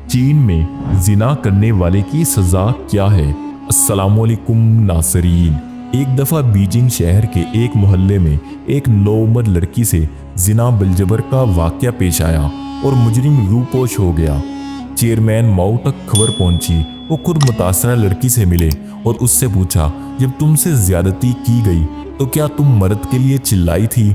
चीन में जिना करने वाले की सजा क्या है। अस्सलामुअलैकुम नासरीन। एक दफ़ा बीजिंग शहर के एक मोहल्ले में एक नौउम्र लड़की से जिना बिलजबर का वाक़या पेश आया और मुजरिम रूपोश हो गया। चेयरमैन माओ तक खबर पहुंची। वो खुद मुतासरा लड़की से मिले और उससे पूछा, जब तुमसे ज्यादती की गई तो क्या तुम मर्द के लिए चिल्लाई थी।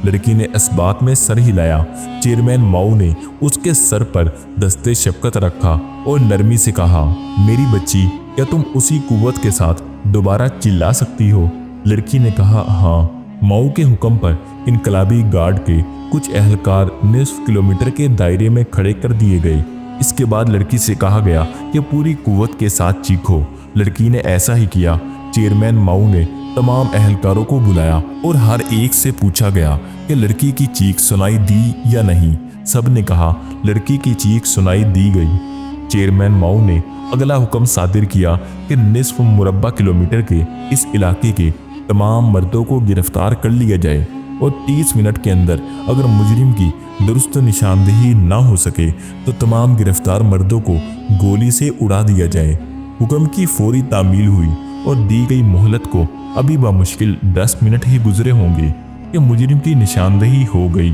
लड़की ने इस बात में सर हिलाया। चेयरमैन माओ ने उसके सर पर दस्ते शफकत रखा और नरमी से कहा, मेरी बच्ची, क्या तुम उसी कुव्वत के साथ दोबारा चिल्ला सकती हो। लड़की ने कहा, हाँ। माओ के हुक्म पर इनकलाबी गार्ड के कुछ एहलकार निस्फ किलोमीटर के दायरे में खड़े कर दिए गए। इसके बाद लड़की से कहा गया कि पूरी कुव्वत के साथ चीखो। लड़की ने ऐसा ही किया। चेयरमैन माओ ने तमाम एहलकारों को बुलाया और हर एक से पूछा गया कि लड़की की चीख सुनाई दी या नहीं। सब ने कहा लड़की की चीख सुनाई दी गई। चेयरमैन माओ ने अगला हुक्म सादिर किया कि निस्फ मुरब्बा किलोमीटर के इस इलाके के तमाम मर्दों को गिरफ्तार कर लिया जाए और 30 मिनट के अंदर अगर मुजरिम की दुरुस्त निशानदेही ना हो सके तो तमाम गिरफ्तार मर्दों को गोली से उड़ा दिया जाए। हुक्म की फौरी तामील हुई और दी गई मोहलत को अभी बामुश्किल 10 मिनट ही गुजरे होंगे कि मुजरिम की निशानदेही हो गई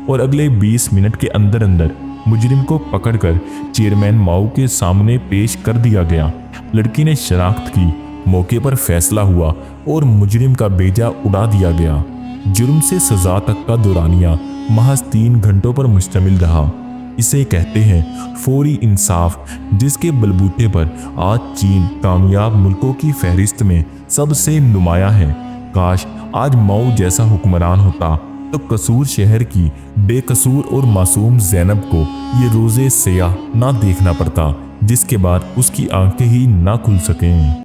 और अगले 20 मिनट के अंदर अंदर मुजरिम को पकड़कर चेयरमैन माओ के सामने पेश कर दिया गया। लड़की ने शनाख्त की। मौके पर फैसला हुआ और मुजरिम का बेजा उड़ा दिया गया। जुर्म से सजा तक का दौरानिया महज 3 घंटों पर मुश्तमिल रहा। इसे कहते हैं फौरी इंसाफ, जिसके बलबूते पर आज चीन कामयाब मुल्कों की फहरिस्त में सबसे नुमाया है। काश आज माओ जैसा हुक्मरान होता तो कसूर शहर की बेकसूर और मासूम ज़ैनब को ये रोज़े सियाह ना देखना पड़ता, जिसके बाद उसकी आंखें ही ना खुल सकें।